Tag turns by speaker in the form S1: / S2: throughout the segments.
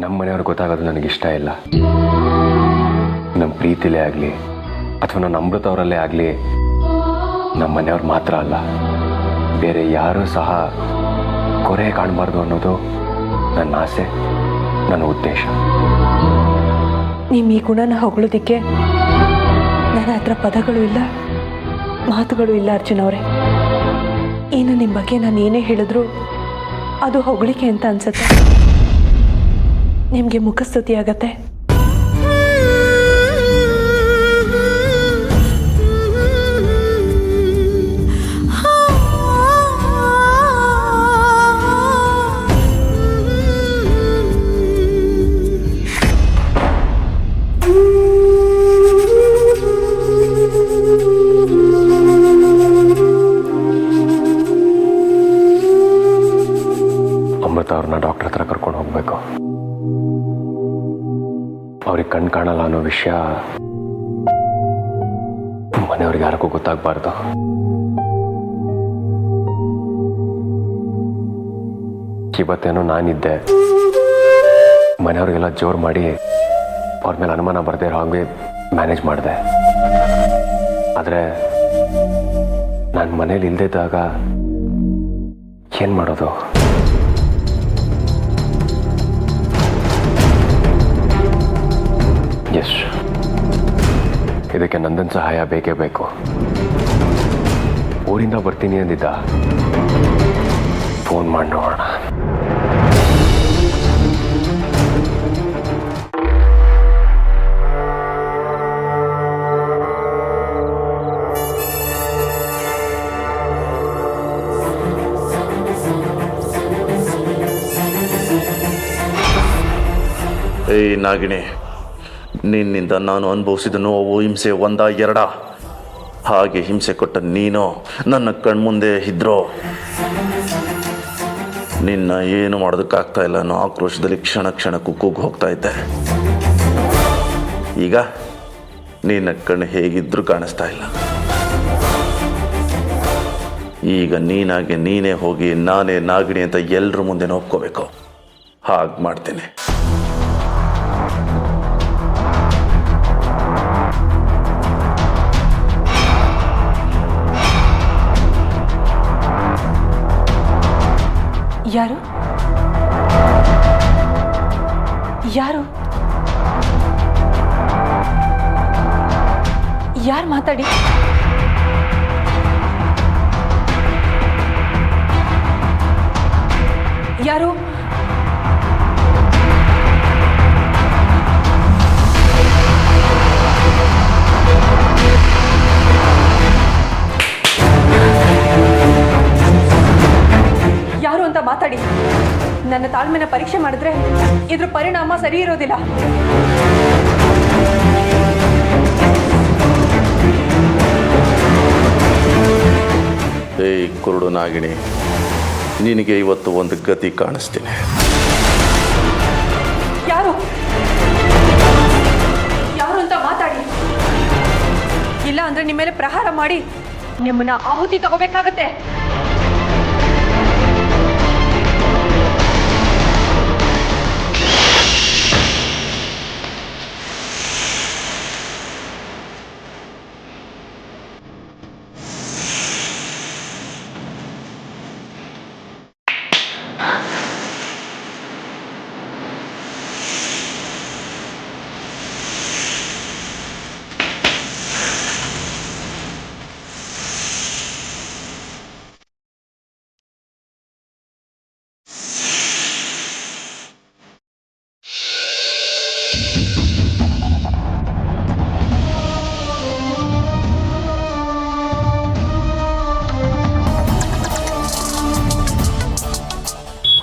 S1: ನಮ್ಮ ಮನೆಯವ್ರಿಗೆ ಗೊತ್ತಾಗೋದು ನನಗಿಷ್ಟ ಇಲ್ಲ. ನಮ್ಮ ಪ್ರೀತಿಲೇ ಆಗಲಿ ಅಥವಾ ನನ್ನ ಅಮೃತ ಅವರಲ್ಲೇ ಆಗಲಿ, ನಮ್ಮ ಮನೆಯವ್ರು ಮಾತ್ರ ಅಲ್ಲ, ಬೇರೆ ಯಾರೂ ಸಹ ಕೊರೆ ಕಾಣಬಾರ್ದು ಅನ್ನೋದು ನನ್ನ ಆಸೆ, ನನ್ನ ಉದ್ದೇಶ.
S2: ನಿಮ್ಮ ಈ ಗುಣನ ಹೊಗಳೋದಕ್ಕೆ ನನ್ನ ಹತ್ರ ಪದಗಳು ಇಲ್ಲ, ಮಾತುಗಳು ಇಲ್ಲ ಅರ್ಜುನ್ ಅವರೇ. ಇನ್ನು ನಿಮ್ಮ ಬಗ್ಗೆ ನಾನು ಏನೇ ಹೇಳಿದ್ರು ಅದು ಹೊಗಳಿಕೆ ಅಂತ ಅನ್ಸುತ್ತೆ. ನಿಮಗೆ ಮುಖಸ್ತುತಿ ಆಗತ್ತೆ.
S1: ಅಮೃತ ಅವ್ರನ್ನ ಡಾಕ್ಟರ್ ಹತ್ರ ಕರ್ಕೊಂಡು ಹೋಗ್ಬೇಕು. ಅವ್ರಿಗೆ ಕಣ್ ಕಾಣಲ್ಲ ಅನ್ನೋ ವಿಷಯ ಮನೆಯವ್ರಿಗೆ ಯಾರಿಗೂ ಗೊತ್ತಾಗಬಾರ್ದು. ಇವತ್ತೇನೋ ನಾನಿದ್ದೆ, ಮನೆಯವ್ರಿಗೆಲ್ಲ ಜೋರು ಮಾಡಿ ಅವ್ರ ಮೇಲೆ ಅನುಮಾನ ಬರದೇ ಇರೋ ಹಾಗೆ ಮ್ಯಾನೇಜ್ ಮಾಡಿದೆ. ಆದರೆ ನಾನು ಮನೇಲಿ ಇಲ್ದಿದ್ದಾಗ ಏನು ಮಾಡೋದು? ಎಸ್, ಇದಕ್ಕೆ ನಂದನ್ ಸಹಾಯ ಬೇಕೇ ಬೇಕು. ಊರಿಂದ ಬರ್ತೀನಿ ಅಂದಿದ್ದ, ಫೋನ್ ಮಾಡಿ ನೋಡೋಣ.
S3: ಏಯ್ ನಾಗಿಣಿ, ನಿನ್ನಿಂದ ನಾನು ಅನುಭವಿಸಿದ ನೋವು ಹಿಂಸೆ ಒಂದ ಎರಡ? ಹಾಗೆ ಹಿಂಸೆ ಕೊಟ್ಟ ನೀನು ನನ್ನ ಕಣ್ಮುಂದೆ ಇದ್ರೋ ನಿನ್ನ ಏನು ಮಾಡೋದಕ್ಕಾಗ್ತಾ ಇಲ್ಲ ಅನ್ನೋ ಆಕ್ರೋಶದಲ್ಲಿ ಕ್ಷಣ ಕ್ಷಣಕ್ಕೂ ಕೂಗು ಹೋಗ್ತಾ ಇದ್ದೆ. ಈಗ ನಿನ್ನ ಕಣ್ಣು ಹೇಗಿದ್ರೂ ಕಾಣಿಸ್ತಾ ಇಲ್ಲ. ಈಗ ನೀನಾಗೆ ನೀನೇ ಹೋಗಿ ನಾನೇ ನಾಗಿಣಿ ಅಂತ ಎಲ್ಲರ ಮುಂದೆ ಒಪ್ಕೋಬೇಕು. ಹಾಗೆ ಮಾಡ್ತೀನಿ.
S2: ಯಾರು ಯಾರು ಯಾರು ಮಾತಾಡಿ? ಯಾರು? ಯಾರು ಅಂತ ಮಾತಾಡಿ. ನನ್ನ ತಾಳ್ಮೆನ ಪರೀಕ್ಷೆ ಮಾಡಿದ್ರೆ ಇದ್ರ ಪರಿಣಾಮ ಸರಿ ಇರೋದಿಲ್ಲ.
S3: ಏಯ್ ಕುರುಡು ನಾಗಿಣಿ, ನಿನಗೆ ಇವತ್ತು ಒಂದು ಗತಿ ಕಾಣಿಸ್ತೀನಿ.
S2: ಯಾರು ಯಾರು ಅಂತ ಮಾತಾಡಿ. ಇಲ್ಲ ಅಂದ್ರೆ ನಿಮ್ಮ ಮೇಲೆ ಪ್ರಹಾರ ಮಾಡಿ ನಿಮ್ಮನ್ನ ಆಹುತಿ ತಗೋಬೇಕಾಗತ್ತೆ.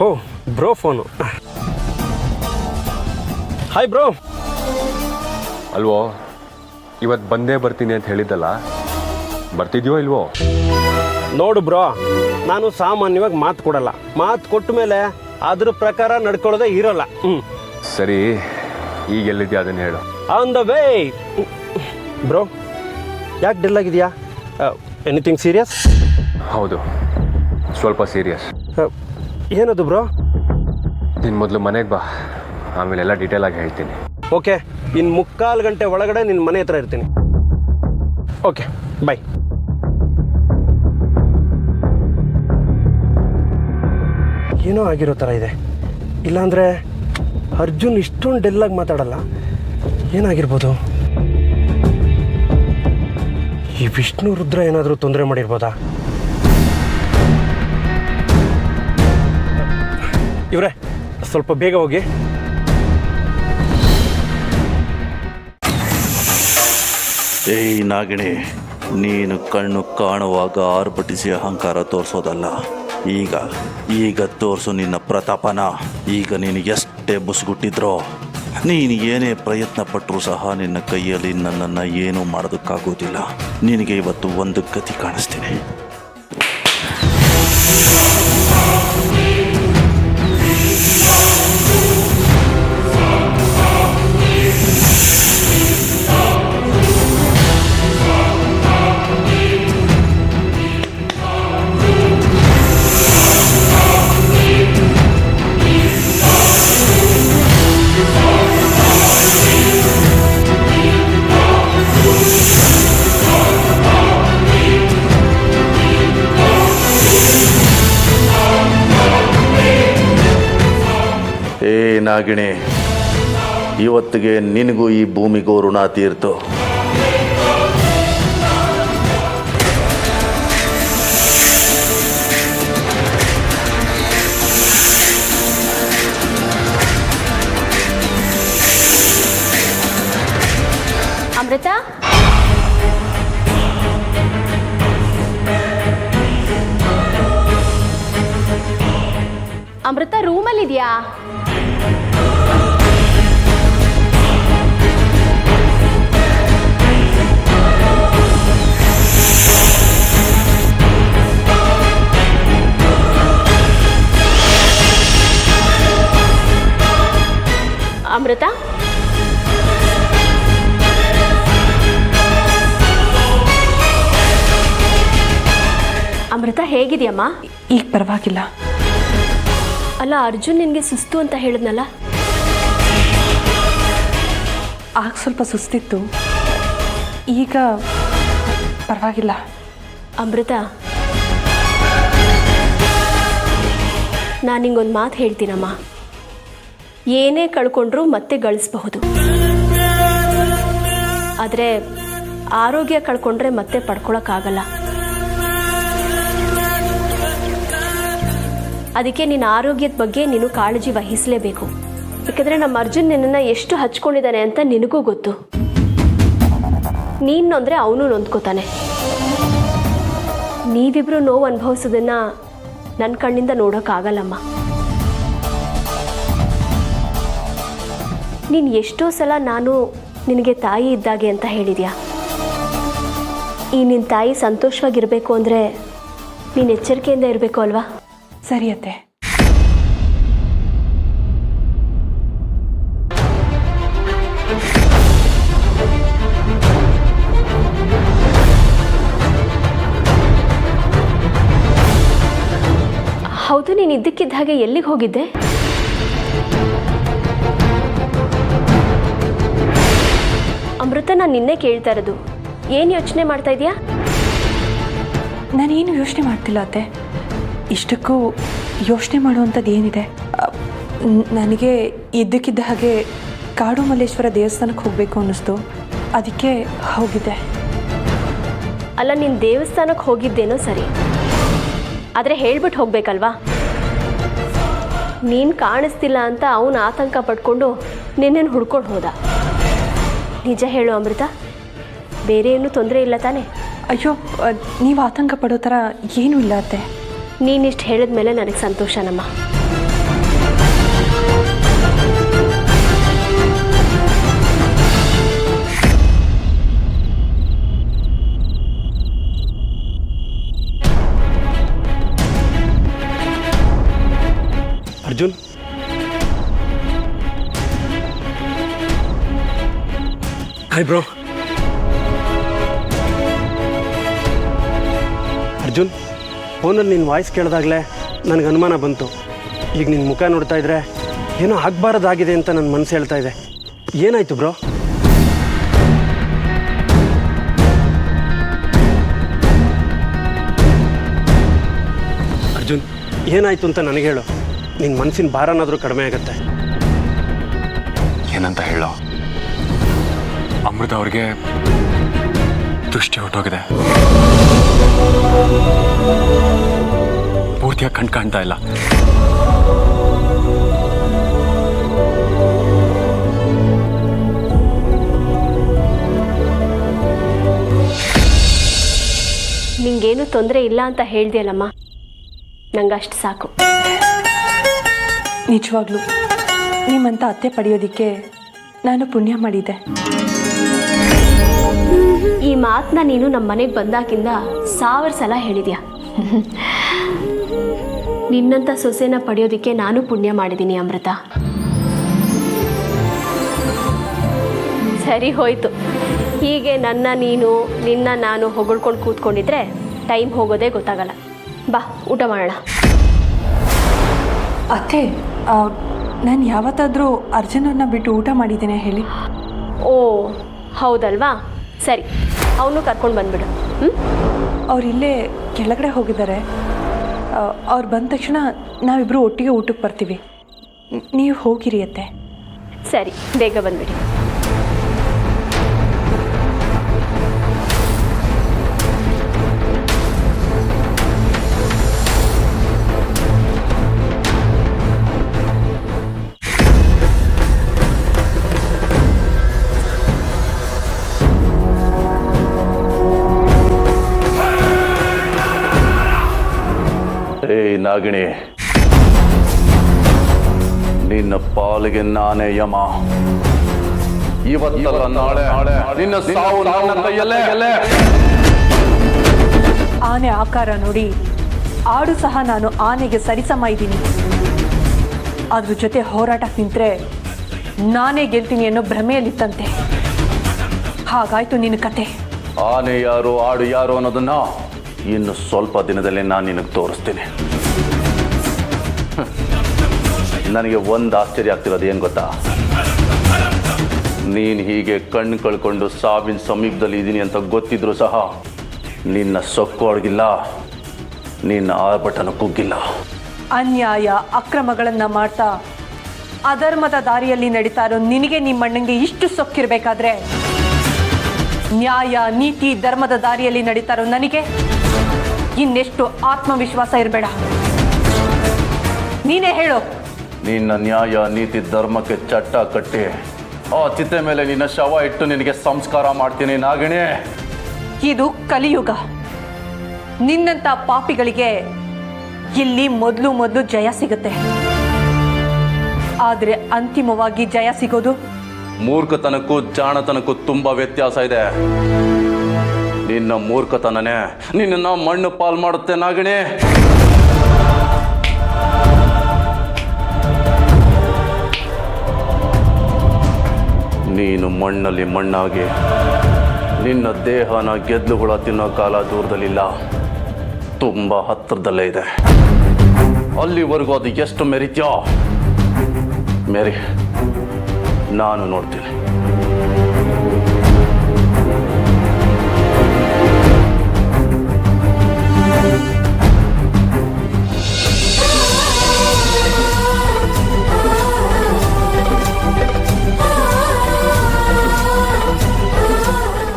S4: ಓ ಬ್ರೋ, ಫೋನು. Hi bro.
S1: ಅಲ್ವೋ, ಇವತ್ತು ಬಂದೇ ಬರ್ತೀನಿ ಅಂತ ಹೇಳಿದ್ದಲ್ಲ, ಬರ್ತಿದ್ಯೋ ಇಲ್ವೋ?
S4: ನೋಡು ಬ್ರೋ, ನಾನು ಸಾಮಾನ್ಯವಾಗಿ ಮಾತು ಕೊಡಲ್ಲ. ಮಾತು ಕೊಟ್ಟ ಮೇಲೆ ಅದ್ರ ಪ್ರಕಾರ ನಡ್ಕೊಳ್ಳೋದೇ ಇರೋಲ್ಲ.
S1: ಸರಿ, ಈಗ ಎಲ್ಲಿದ್ಯಾ ಅದನ್ನು ಹೇಳು.
S4: On the way. ಬ್ರೋ, ಯಾಕೆ ಡಿಲ್ ಆಗಿದೆಯಾ? Anything serious?
S1: ಹೌದು, ಸ್ವಲ್ಪ ಸೀರಿಯಸ್.
S4: ಏನದು ಬ್ರೋ?
S1: ನೀನು ಮೊದಲು ಮನೆಗೆ ಬಾ, ಆಮೇಲೆ ಎಲ್ಲ ಡೀಟೇಲ್ ಆಗಿ ಹೇಳ್ತೀನಿ.
S4: ಓಕೆ, ಇನ್ನು 3/4 ಗಂಟೆ ಒಳಗಡೆ ನಿನ್ನ ಮನೆ ಹತ್ರ ಇರ್ತೀನಿ. ಓಕೆ, ಬಾಯ್. ಏನೋ ಆಗಿರೋ ಥರ ಇದೆ. ಇಲ್ಲಾಂದರೆ ಅರ್ಜುನ್ ಇಷ್ಟೊಂದು ಡೆಲ್ಲಾಗಿ ಮಾತಾಡಲ್ಲ. ಏನಾಗಿರ್ಬೋದು? ಈ ವಿಷ್ಣು ರುದ್ರ ಏನಾದರೂ ತೊಂದರೆ ಮಾಡಿರ್ಬೋದಾ? ಇವ್ರೆ, ಸ್ವಲ್ಪ ಬೇಗ ಹೋಗಿ.
S3: ಏಯ್ ನಾಗಿಣಿ, ನೀನು ಕಣ್ಣು ಕಾಣುವಾಗ ಆರ್ಭಟಿಸಿ ಅಹಂಕಾರ ತೋರಿಸೋದಲ್ಲ. ಈಗ ತೋರಿಸು ನಿನ್ನ ಪ್ರತಾಪನ. ಈಗ ನೀನು ಎಷ್ಟೇ ಬುಸುಗುಟ್ಟಿದ್ರೋ, ನೀನು ಏನೇ ಪ್ರಯತ್ನ ಪಟ್ಟರೂ ಸಹ ನಿನ್ನ ಕೈಯಲ್ಲಿ ನನ್ನನ್ನು ಏನೂ ಮಾಡೋದಕ್ಕಾಗೋದಿಲ್ಲ. ನಿನಗೆ ಇವತ್ತು ಒಂದು ಗತಿ ಕಾಣಿಸ್ತೀನಿ. ನಾಗಿಣಿ, ಇವತ್ತಿಗೆ ನಿನಗೂ ಈ ಭೂಮಿಗೂ ಋಣ ತೀರ್ತು.
S5: ಅಮೃತ, ಅಮೃತ ರೂಮಲ್ಲಿದ್ಯಾ? ಅಮೃತ, ಅಮೃತ ಹೇಗಿದೆಯಮ್ಮ?
S2: ಈಗ ಪರವಾಗಿಲ್ಲ.
S5: ಅಲ್ಲ, ಅರ್ಜುನ್ ನಿನಗೆ ಸುಸ್ತು ಅಂತ ಹೇಳಿದ್ನಲ್ಲ?
S2: ಆಗ ಸ್ವಲ್ಪ ಸುಸ್ತಿತ್ತು, ಈಗ ಪರವಾಗಿಲ್ಲ.
S5: ಅಮೃತ, ನಾನು ನಿಂಗೊಂದು ಮಾತು ಹೇಳ್ತೀನಮ್ಮ. ಏನೇ ಕಳ್ಕೊಂಡ್ರೂ ಮತ್ತೆ ಗಳಿಸಬಹುದು, ಆದರೆ ಆರೋಗ್ಯ ಕಳ್ಕೊಂಡ್ರೆ ಮತ್ತೆ ಪಡ್ಕೊಳಕ್ಕಾಗಲ್ಲ. ಅದಕ್ಕೆ ನಿನ್ನ ಆರೋಗ್ಯದ ಬಗ್ಗೆ ನೀನು ಕಾಳಜಿ ವಹಿಸಲೇಬೇಕು. ಯಾಕಂದರೆ ನಮ್ಮ ಅರ್ಜುನ್ ನಿನ್ನನ್ನು ಎಷ್ಟು ಹಚ್ಕೊಂಡಿದ್ದಾನೆ ಅಂತ ನಿನಗೂ ಗೊತ್ತು. ನೀನು ನೊಂದರೆ ಅವನು ನೊಂದ್ಕೋತಾನೆ. ನೀವಿಬ್ಬರು ನೋವು ಅನುಭವಿಸೋದನ್ನು ನನ್ನ ಕಣ್ಣಿಂದ ನೋಡೋಕ್ಕಾಗಲ್ಲಮ್ಮ. ನೀನು ಎಷ್ಟೋ ಸಲ ನಾನು ನಿನಗೆ ತಾಯಿ ಇದ್ದಾಗೆ ಅಂತ ಹೇಳಿದ್ಯಾ. ಈ ನಿನ್ನ ತಾಯಿ ಸಂತೋಷವಾಗಿರಬೇಕು ಅಂದರೆ ನೀನು ಎಚ್ಚರಿಕೆಯಿಂದ ಇರಬೇಕು ಅಲ್ವಾ?
S2: ಸರಿ ಅತ್ತೆ.
S5: ಹೌದು, ನೀನು ಇದ್ದಕ್ಕಿದ್ದ ಹಾಗೆ ಎಲ್ಲಿಗೆ ಹೋಗಿದ್ದೆ? ಅಮೃತ, ನಾನು ನಿನ್ನೆ ಕೇಳ್ತಾ ಇರೋದು, ಏನು ಯೋಚನೆ ಮಾಡ್ತಾ ಇದೀಯಾ?
S2: ನಾನೇನು ಯೋಚನೆ ಮಾಡ್ತಿಲ್ಲ ಅತ್ತೆ. ಇಷ್ಟಕ್ಕೂ ಯೋಚನೆ ಮಾಡುವಂಥದ್ದು ಏನಿದೆ? ನನಗೆ ಇದ್ದಕ್ಕಿದ್ದ ಹಾಗೆ ಕಾಡು ಮಲ್ಲೇಶ್ವರ ದೇವಸ್ಥಾನಕ್ಕೆ ಹೋಗಬೇಕು ಅನ್ನಿಸ್ತು, ಅದಕ್ಕೆ ಹೋಗಿದ್ದೆ.
S5: ಅಲ್ಲ, ನೀನು ದೇವಸ್ಥಾನಕ್ಕೆ ಹೋಗಿದ್ದೇನೋ ಸರಿ, ಆದರೆ ಹೇಳ್ಬಿಟ್ಟು ಹೋಗ್ಬೇಕಲ್ವಾ? ನೀನು ಕಾಣಿಸ್ತಿಲ್ಲ ಅಂತ ಅವನು ಆತಂಕ ಪಡ್ಕೊಂಡು ನಿನ್ನೇನು ಹುಡ್ಕೊಂಡು ಹೋದ. ನಿಜ ಹೇಳು ಅಮೃತ, ಬೇರೆ ಏನೂ ತೊಂದರೆ ಇಲ್ಲ ತಾನೆ?
S2: ಅಯ್ಯೋ, ನೀವು ಆತಂಕ ಪಡೋ ಥರ ಏನೂ ಇಲ್ಲ ಅತ್ತೆ.
S5: ನೀನಿಷ್ಟು ಹೇಳಿದ ಮೇಲೆ ನನಗೆ ಸಂತೋಷನಮ್ಮ.
S4: Arjun, hi bro. ಅರ್ಜುನ್, ಫೋನಲ್ಲಿ ನಿನ್ನ ವಾಯ್ಸ್ ಕೇಳಿದಾಗಲೇ ನನಗೆ ಅನುಮಾನ ಬಂತು. ಈಗ ನಿನ್ನ ಮುಖ ನೋಡ್ತಾ ಇದ್ರೆ ಏನೋ ಆಗಬಾರ್ದಾಗಿದೆ ಅಂತ ನನ್ನ ಮನಸ್ಸು ಹೇಳ್ತಾ ಇದೆ. ಏನಾಯ್ತು ಬ್ರೋ? ಅರ್ಜುನ್, ಏನಾಯ್ತು ಅಂತ ನನಗೆ ಹೇಳು. ನಿನ್ನ ಮನಸ್ಸಿನ ಭಾರನಾದರೂ ಕಡಿಮೆ ಆಗುತ್ತೆ.
S1: ಏನಂತ ಹೇಳೋ? ಅಮೃತ ಅವ್ರಿಗೆ ದೃಷ್ಟಿ ಹೊಟ್ಟೋಗಿದೆ. ಪೂರ್ತಿಯಾಗಿ ಕಣ್ ಕಾಣ್ತಾ ಇಲ್ಲ.
S5: ನಿಂಗೇನು ತೊಂದರೆ ಇಲ್ಲ ಅಂತ ಹೇಳ್ದೆಯಲ್ಲಮ್ಮ, ನಂಗಷ್ಟು ಸಾಕು.
S2: ನಿಜವಾಗ್ಲೂ ನಿಮ್ಮಂಥ ಅತ್ತೆ ಪಡೆಯೋದಕ್ಕೆ ನಾನು ಪುಣ್ಯ ಮಾಡಿದ್ದೆ.
S5: ಈ ಮಾತನ್ನ ನೀನು ನಮ್ಮ ಮನೆಗೆ ಬಂದಾಗಿಂದ 1000 ಸಲ ಹೇಳಿದ್ಯಾ. ನಿನ್ನಂಥ ಸೊಸೆನ ಪಡೆಯೋದಕ್ಕೆ ನಾನು ಪುಣ್ಯ ಮಾಡಿದ್ದೀನಿ ಅಮೃತ. ಸರಿ ಹೋಯ್ತು. ಹೀಗೆ ನಿನ್ನ ನಾನು ಹೊಗಳ್ಕೊಂಡು ಕೂತ್ಕೊಂಡಿದ್ರೆ ಟೈಮ್ ಹೋಗೋದೇ ಗೊತ್ತಾಗಲ್ಲ. ಬಾ, ಊಟ ಮಾಡೋಣ.
S2: ಅತ್ತೆ, ನಾನು ಯಾವತ್ತಾದರೂ ಅರ್ಜುನನ್ನ ಬಿಟ್ಟು ಊಟ ಮಾಡಿದ್ದೇನೆ ಹೇಳಿ?
S5: ಓ ಹೌದಲ್ವಾ, ಸರಿ, ಅವನು ಕರ್ಕೊಂಡು ಬಂದ್ಬಿಡು.
S2: ಅವರಿಲ್ಲೇ ಕೆಳಗಡೆ ಹೋಗಿದ್ದಾರೆ. ಅವ್ರು ಬಂದ ತಕ್ಷಣ ನಾವಿಬ್ಬರು ಒಟ್ಟಿಗೆ ಊಟಕ್ಕೆ ಬರ್ತೀವಿ. ನೀವು ಹೋಗಿರಿ ಅತ್ತೆ.
S5: ಸರಿ, ಬೇಗ ಬಂದ್ಬಿಡಿ.
S3: ಏಯ್ ನಾಗಿಣಿ, ನಿನ್ನ ಪಾಲಿಗೆ ನಾನೇ ಯಮ. ಇವತ್ತಲ್ಲ ನಾಳೆ ನಿನ್ನ ಸಾವು ನನ್ನ ಕೈಯಲ್ಲೇ.
S2: ಆನೆ ಆಕಾರ ನೋಡಿ ಆಡು ಸಹ ನಾನು ಆನೆಗೆ ಸರಿಸಮ ಇದ್ದೀನಿ. ಅದ್ರ ಜೊತೆ ಹೋರಾಟಕ್ಕೆ ನಿಂತರೆ ನಾನೇ ಗೆಲ್ತೀನಿ ಅನ್ನೋ ಭ್ರಮೆಯಲ್ಲಿತ್ತಂತೆ. ಹಾಗಾಯ್ತು ನಿನ್ನ ಕತೆ.
S3: ಆನೆ ಯಾರು ಆಡು ಯಾರು ಅನ್ನೋದನ್ನ ಇನ್ನು ಸ್ವಲ್ಪ ದಿನದಲ್ಲೇ ನಾನು ನಿನಗೆ ತೋರಿಸ್ತೀನಿ. ನನಗೆ ಒಂದು ಆಶ್ಚರ್ಯ ಆಗ್ತಿರೋದು ಏನು ಗೊತ್ತಾ? ನೀನು ಹೀಗೆ ಕಣ್ಣು ಕಳ್ಕೊಂಡು ಸಾವಿನ ಸಮೀಪದಲ್ಲಿ ಇದ್ದೀನಿ ಅಂತ ಗೊತ್ತಿದ್ರು ಸಹ ನಿನ್ನ ಸೊಕ್ಕೋಡ್ಗಿಲ್ಲ, ನಿನ್ನ ಆರ್ಭಟನ ಕುಗ್ಗಿಲ್ಲ.
S2: ಅನ್ಯಾಯ ಅಕ್ರಮಗಳನ್ನು ಮಾಡ್ತಾ ಅಧರ್ಮದ ದಾರಿಯಲ್ಲಿ ನಡೀತಾ ಇರೋ ನಿನಗೆ ನಿಮ್ಮಣ್ಣಂಗೆ ಇಷ್ಟು ಸೊಕ್ಕಿರಬೇಕಾದ್ರೆ ನ್ಯಾಯ ನೀತಿ ಧರ್ಮದ ದಾರಿಯಲ್ಲಿ ನಡೀತಾ ಇರೋ ನನಗೆ ಇನ್ನೆಷ್ಟು ಆತ್ಮವಿಶ್ವಾಸ ಇರಬೇಡ. ನೀನೇ ಹೇಳು.
S3: ನಿನ್ನ ನ್ಯಾಯ ನೀತಿ ಧರ್ಮಕ್ಕೆ ಚಟ್ಟ ಕಟ್ಟಿ ಆ ಚಿತೆ ಮೇಲೆ ನಿನ್ನ ಶವ ಇಟ್ಟು ನಿನಗೆ ಸಂಸ್ಕಾರ ಮಾಡ್ತೀನಿ ನಾಗಿಣಿ.
S2: ಇದು ಕಲಿಯುಗ. ನಿನ್ನಂಥ ಪಾಪಿಗಳಿಗೆ ಇಲ್ಲಿ ಮೊದಲು ಜಯ ಸಿಗುತ್ತೆ. ಆದರೆ ಅಂತಿಮವಾಗಿ ಜಯ ಸಿಗೋದು
S3: ಮೂರ್ಖತನಕ್ಕೂ ಜಾಣತನಕ್ಕೂ ತುಂಬಾ ವ್ಯತ್ಯಾಸ ಇದೆ. ನಿನ್ನ ಮೂರ್ಖತನನೇ ನಿನ್ನ ಮಣ್ಣು ಪಾಲ್ ಮಾಡುತ್ತೆ ನಾಗಿಣಿ. ನೀನು ಮಣ್ಣಲ್ಲಿ ಮಣ್ಣಾಗಿ ನಿನ್ನ ದೇಹನ ಗೆದ್ಲುಗಳ ತಿನ್ನೋ ಕಾಲ ದೂರದಲ್ಲಿಲ್ಲ, ತುಂಬ ಹತ್ತಿರದಲ್ಲೇ ಇದೆ. ಅಲ್ಲಿವರೆಗೂ ಅದು ಎಷ್ಟು ಮೆರಿತ್ಯೋ ಮೇರಿ, ನಾನು ನೋಡ್ತೀನಿ.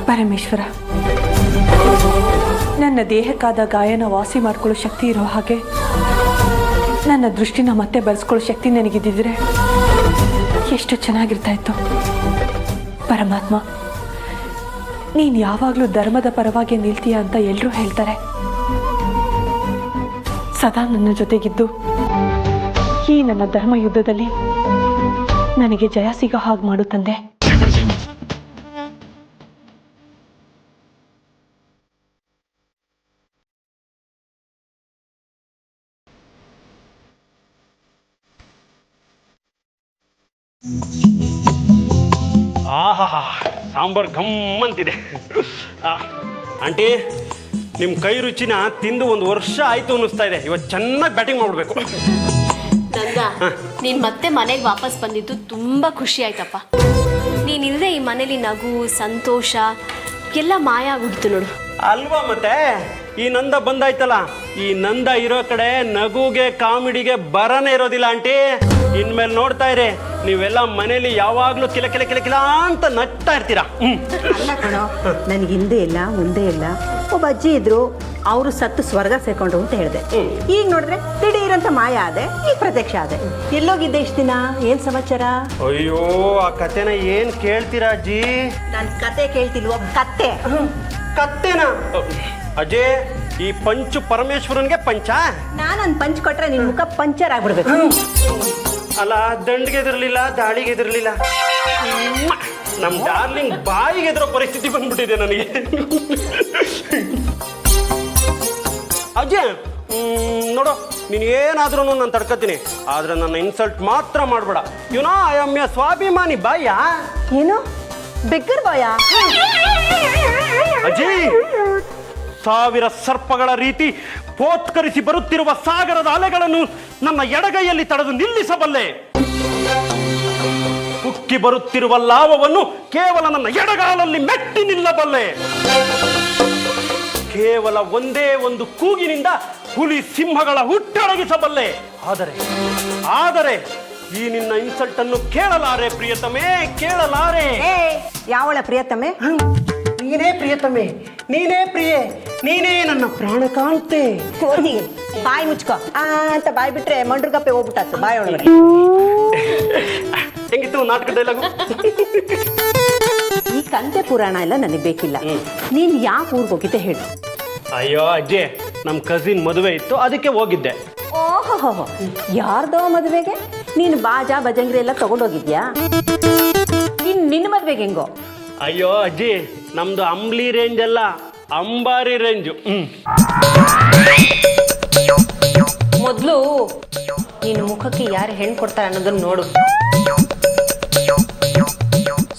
S2: ಪರಮೇಶ್ವರ, ನನ್ನ ದೇಹಕ್ಕಾದ ಗಾಯನ ವಾಸಿ ಮಾಡ್ಕೊಳ್ಳೋ ಶಕ್ತಿ ಇರೋ ಹಾಗೆ ನನ್ನ ದೃಷ್ಟಿನ ಮತ್ತೆ ಬೆಳೆಸ್ಕೊಳ್ಳೋ ಶಕ್ತಿ ನನಗಿದ್ದಿದ್ರೆ ಎಷ್ಟು ಚೆನ್ನಾಗಿರ್ತಾ ಇತ್ತು. ಪರಮಾತ್ಮ, ನೀನು ಯಾವಾಗಲೂ ಧರ್ಮದ ಪರವಾಗಿ ನಿಲ್ತೀಯ ಅಂತ ಎಲ್ಲರೂ ಹೇಳ್ತಾರೆ. ಸದಾ ನನ್ನ ಜೊತೆಗಿದ್ದು ಈ ನನ್ನ ಧರ್ಮ ಯುದ್ಧದಲ್ಲಿ ನನಗೆ ಜಯ ಸಿಗೋ ಹಾಗೆ ಮಾಡು ತಂದೆ.
S4: ಆಹಾ, ಸಾಂಬಾರು ಗಮ್ಮಂತಿದೆ. ಆಂಟಿ, ನಿಮ್ಮ ಕೈ ರುಚಿನ ತಿಂದು 1 ವರ್ಷ ಆಯಿತು ಅನ್ನಿಸ್ತಾ ಇದೆ. ಇವತ್ತು ಚೆನ್ನಾಗಿ ಬ್ಯಾಟಿಂಗ್ ಮಾಡ್ಬಿಡ್ಬೇಕು.
S5: ನಂದ ನೀನ್ ಮತ್ತೆ ಮನೆಗೆ ವಾಪಸ್ ಬಂದಿದ್ದು ತುಂಬಾ ಖುಷಿ ಆಯ್ತಪ್ಪ. ನೀನಿಲ್ಲದೆ ಈ ಮನೇಲಿ ನಗು ಸಂತೋಷ ಎಲ್ಲ ಮಾಯ ಆಗ್ಬಿಡ್ತು ನೋಡು.
S4: ಅಲ್ವಾ ಮತ್ತೆ ಈ ನಂದ ಬಂದಾಯ್ತಲ್ಲ, ಈ ನಂದ ಇರೋ ಕಡೆ ನಗುಗೆ ಕಾಮಿಡಿಗೆ ಬರನೇ ಇರೋದಿಲ್ಲ ಆಂಟಿ. ಇನ್ಮೇಲೆ ನೋಡ್ತಾ ಇರಿ, ನೀವೆಲ್ಲ ಮನೇಲಿ ಯಾವಾಗ್ಲೂ ಕಿಲ ಕಿಲ ಕಿಲ ಕಿಲ ಅಂತ ನಗ್ತಾ ಇರ್ತೀರಾ.
S6: ಅಲ್ಲ ಕಣೋ, ನನಗೆ ಹಿಂದೆ ಇಲ್ಲ ಮುಂದೆ ಇಲ್ಲ. ಒಬ್ಬ ಅಜ್ಜಿ ಇದ್ರು, ಅವರು ಸತ್ತು ಸ್ವರ್ಗ ಸೇರ್ಕೊಂಡ್ರು ಅಂತ ಹೇಳಿದೆ. ಈಗ ನೋಡಿದ್ರೆ ದಿಢೀರಂತ ಮಾಯ ಆದೆ, ಈಗ ಪ್ರತ್ಯಕ್ಷ ಆದೆ. ಎಲ್ಲೋಗಿದ್ದೆ ಇಷ್ಟು ದಿನ? ಏನ್ ಸಮಾಚಾರ?
S4: ಅಯ್ಯೋ, ಆ ಕತೆನ ಏನ್ ಕೇಳ್ತೀರಾ ಅಜ್ಜಿ?
S6: ನಾನು ಕತೆ ಕೇಳ್ತಿಲ್ವೋ, ಕತ್ತೆ.
S4: ಕತ್ತೆನ ಅಜಯ್, ಈ ಪಂಚು ಪರಮೇಶ್ವರನ್ಗೆ ಪಂಚ.
S6: ನಾನೊಂದು ಪಂಚ್ ಕೊಟ್ರೆ ನಿನ್ ಮುಖ ಪಂಚರ್ ಆಗ್ಬಿಡ್ಬೇಕು.
S4: ಅಲ್ಲ, ದಂಡ್ಗೆ ಎದಿರ್ಲಿಲ್ಲ, ದಾಳಿಗೆ ಎದಿರ್ಲಿಲ್ಲ. ನಮ್ ಡಾರ್ಲಿಂಗ್ ಬಾಯಿಗೆ ಎದುರೋ ಪರಿಸ್ಥಿತಿ ಬಂದ್ಬಿಟ್ಟಿದೆ ನನಗೆ. ಅಜಯ್, ನೋಡು, ನೀನು ಏನಾದ್ರೂ ನಾನು ತಡ್ಕತೀನಿ, ಆದ್ರೆ ನನ್ನ ಇನ್ಸಲ್ಟ್ ಮಾತ್ರ ಮಾಡ್ಬೇಡ. ಯುನೋ ಐ ಆಮ್ ಎ ಸ್ವಾಭಿಮಾನಿ ಬಾಯ.
S6: ಏನು ಬೆಕ್ಕರ್ ಬಾಯ?
S4: ಅಜಯ್, ಸಾವಿರ ಸರ್ಪಗಳ ರೀತಿ ಪೋತ್ಕರಿಸಿ ಬರುತ್ತಿರುವ ಸಾಗರದ ಅಲೆಗಳನ್ನು ನನ್ನ ಎಡಗೈಯಲ್ಲಿ ತಡೆದು ನಿಲ್ಲಿಸಬಲ್ಲೆ. ಉಕ್ಕಿ ಬರುತ್ತಿರುವ ಲಾವವನ್ನು ಕೇವಲ ನನ್ನ ಎಡಗಾಲಲ್ಲಿ ಮೆಟ್ಟಿ ನಿಲ್ಲಬಲ್ಲೆ. ಕೇವಲ ಒಂದೇ ಒಂದು ಕೂಗಿನಿಂದ ಹುಲಿ ಸಿಂಹಗಳ ಹುಟ್ಟಡಗಿಸಬಲ್ಲೆ. ಆದರೆ ಈ ನಿನ್ನ ಇನ್ಸಲ್ಟ್ ಅನ್ನು ಕೇಳಲಾರೆ ಪ್ರಿಯತಮೆ, ಕೇಳಲಾರೆ.
S6: ಯಾವಳ ಪ್ರಿಯತಮೆ?
S4: ನೀನೇ ಪ್ರಿಯತಮೆ, ನೀನೇ ಪ್ರಿಯೆ, ನೀನೇ ನನ್ನ ಪ್ರಾಣಕಾಂತೆ.
S6: ಕೋತಿ, ಬಾಯಿ ಮುಚ್ಕೋ ಅಂತ ಬಾಯಿ ಬಿಟ್ರೆ ಮಂಡ್ರಗಪ್ಪೆ ಹೋಗ್ಬಿಟ್ಟಾತು ಬಾಯಿ ಒಳಗಡೆ.
S4: ಹೆಂಗಿತ್ತು ನಾಟಕ ಡೈಲಾಗು?
S6: ಈ ಕಂತೆ ಪುರಾಣ ಎಲ್ಲ ನನಗೆ ಬೇಕಿಲ್ಲ. ನೀನ್ ಯಾವ ಊರಿಗೆ ಹೋಗಿದ್ದೆ ಹೇಳು.
S4: ಅಯ್ಯೋ ಅಜ್ಜಿ, ನಮ್ಮ ಕಸಿನ್ ಮದುವೆ ಇತ್ತು, ಅದಕ್ಕೆ ಹೋಗಿದ್ದೆ.
S6: ಓಹೋ, ಯಾರ್ದೋ ಮದುವೆಗೆ ನೀನು ಬಾಜಾ ಬಜಂಗ್ರಿ ಎಲ್ಲ ತಗೊಂಡೋಗಿದ್ಯಾ? ನಿನ್ನ ಮದುವೆಗೆ ಹೆಂಗೋ?
S4: ಅಯ್ಯೋ ಅಜ್ಜಿ, ನಮ್ದು ಅಂಬ್ಲಿ ರೇಂಜ್ ಅಲ್ಲ, ಅಂಬಾರಿ ರೇಂಜು.
S6: ಮೊದಲು ನಿನ್ನ ಮುಖಕ್ಕೆ ಯಾರು ಹೆಣ್ಣು ಕೊಡ್ತಾರೆ ಅನ್ನೋದನ್ನ ನೋಡು.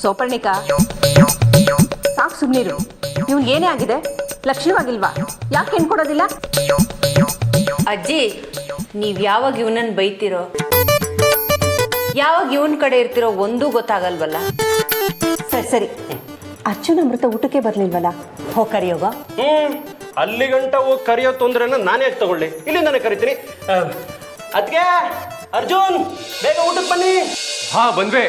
S6: ಸೋಪರ್ಣಿಕಾ, ಸಾಕು ಸುಮ್ಮನಿರು. ಇವ್ನಿಗೆ ಏನೇ ಆಗಿದೆ? ಲಕ್ಷಣವಾಗಿಲ್ವಾ? ಯಾಕೆ ಹೆಣ್ಣು ಕೊಡೋದಿಲ್ಲ?
S7: ಅಜ್ಜಿ, ನೀವ್ ಯಾವಾಗ ಇವನನ್ನ ಬೈತಿರೋ, ಯಾವಾಗ ಇವನ್ ಕಡೆ ಇರ್ತಿರೋ ಒಂದೂ ಗೊತ್ತಾಗಲ್ವಲ್ಲ.
S6: ಸರಿ, ಅರ್ಜುನ್ ಅಮೃತ ಊಟಕ್ಕೆ ಬರ್ಲಿಲ್ವಲ್ಲ? ಹೋಗಿ ಕರಿಯೋಗ.
S4: ಅಲ್ಲಿ ಗಂಟ ಹೋಗಿ ಕರಿಯೋ ತೊಂದ್ರೆನ ನಾನೇ ತಗೊಳ್ಳಿ, ಇಲ್ಲಿಂದಾನೆ ಕರಿತೀನಿ. ಅದ್ಕೆ ಅರ್ಜುನ್, ಬೇಗ ಊಟಕ್ಕೆ ಬನ್ನಿ.
S1: ಹಾ, ಬಂದ್ವೆ.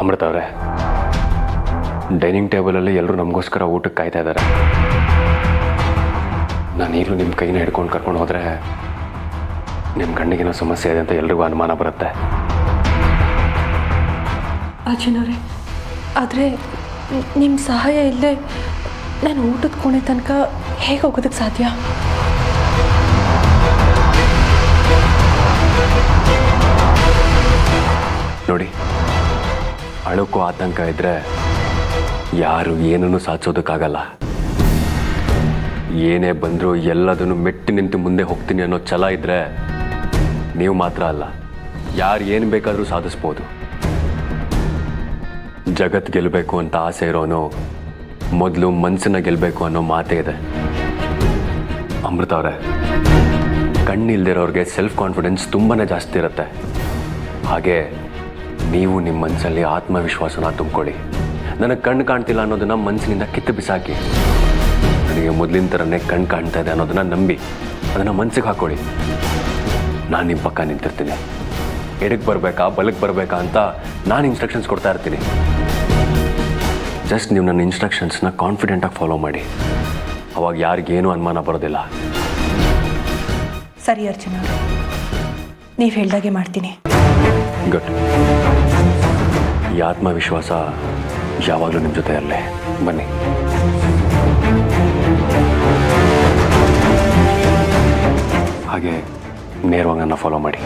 S1: ಅಮೃತ ಅವರೇ, ಡೈನಿಂಗ್ ಟೇಬಲಲ್ಲಿ ಎಲ್ಲರೂ ನಮಗೋಸ್ಕರ ಊಟಕ್ಕೆ ಕಾಯ್ತಾ ಇದ್ದಾರೆ. ನಾನು ಈಗಲೂ ನಿಮ್ಮ ಕೈನ ಹಿಡ್ಕೊಂಡು ಕರ್ಕೊಂಡು ಹೋದರೆ ನಿಮ್ಮ ಕಣ್ಣಿಗೇನೋ ಸಮಸ್ಯೆ ಇದೆ ಅಂತ ಎಲ್ರಿಗೂ ಅನುಮಾನ ಬರುತ್ತೆ.
S2: ಅರ್ಜುನವ್ರೆ, ಆದರೆ ನಿಮ್ಮ ಸಹಾಯ ಇಲ್ಲದೆ ನಾನು ಊಟದ ಕೋಣೆ ತನಕ ಹೇಗೆ ಹೋಗೋದಕ್ಕೆ ಸಾಧ್ಯ?
S1: ನೋಡಿ, ಅಳುಕು ಆತಂಕ ಇದ್ದರೆ ಯಾರು ಏನನ್ನು ಸಾಧಿಸೋದಕ್ಕಾಗಲ್ಲ. ಏನೇ ಬಂದರೂ ಎಲ್ಲದನ್ನು ಮೆಟ್ಟಿ ನಿಂತು ಮುಂದೆ ಹೋಗ್ತೀನಿ ಅನ್ನೋ ಛಲ ಇದ್ದರೆ ನೀವು ಮಾತ್ರ ಅಲ್ಲ, ಯಾರು ಏನು ಬೇಕಾದರೂ ಸಾಧಿಸ್ಬೋದು. ಜಗತ್ತು ಗೆಲ್ಲಬೇಕು ಅಂತ ಆಸೆ ಇರೋನು ಮೊದಲು ಮನಸ್ಸನ್ನ ಗೆಲ್ಲಬೇಕು ಅನ್ನೋ ಮಾತೇ ಇದೆ. ಅಮೃತ ಅವರೇ, ಕಣ್ಣಿಲ್ದಿರೋರಿಗೆ ಸೆಲ್ಫ್ ಕಾನ್ಫಿಡೆನ್ಸ್ ತುಂಬಾ ಜಾಸ್ತಿ ಇರುತ್ತೆ. ಹಾಗೆ ನೀವು ನಿಮ್ಮ ಮನಸ್ಸಲ್ಲಿ ಆತ್ಮವಿಶ್ವಾಸನ ತುಂಬಿಕೊಳ್ಳಿ. ನನಗೆ ಕಣ್ಣು ಕಾಣ್ತಿಲ್ಲ ಅನ್ನೋದನ್ನ ಮನಸ್ಸಿನಿಂದ ಕಿತ್ತು ಬಿಸಾಕಿ, ನನಗೆ ಮೊದಲಿನ ಥರನೇ ಕಣ್ಣು ಕಾಣ್ತಾ ಇದೆ ಅನ್ನೋದನ್ನ ನಂಬಿ ಅದನ್ನು ಮನಸ್ಸಿಗೆ ಹಾಕೊಳ್ಳಿ. ನಾನು ನಿಮ್ಮ ಪಕ್ಕ ನಿಂತಿರ್ತೀನಿ. ಎಡಕ್ಕೆ ಬರಬೇಕಾ ಬಲಕ್ಕೆ ಬರಬೇಕಾ ಅಂತ ನಾನು ಇನ್ಸ್ಟ್ರಕ್ಷನ್ಸ್ ಕೊಡ್ತಾ ಇರ್ತೀನಿ. ಜಸ್ಟ್ ನೀವು ನನ್ನ ಇನ್ಸ್ಟ್ರಕ್ಷನ್ಸ್ನ ಕಾನ್ಫಿಡೆಂಟಾಗಿ ಫಾಲೋ ಮಾಡಿ. ಅವಾಗ ಯಾರಿಗೇನೂ ಅನುಮಾನ ಬರೋದಿಲ್ಲ.
S2: ಸರಿ ಅರ್ಜುನ, ನೀವು ಹೇಳ್ದಾಗೆ ಮಾಡ್ತೀನಿ.
S1: ಗುಡ್. ಈ ಆತ್ಮವಿಶ್ವಾಸ ಯಾವಾಗಲೂ ನಿಮ್ಮ ಜೊತೆ ಇರಲಿ. ಬನ್ನಿ. ಹಾಗೆ ನೇರವಾಗಿ ನನ್ನ ಫಾಲೋ ಮಾಡಿ.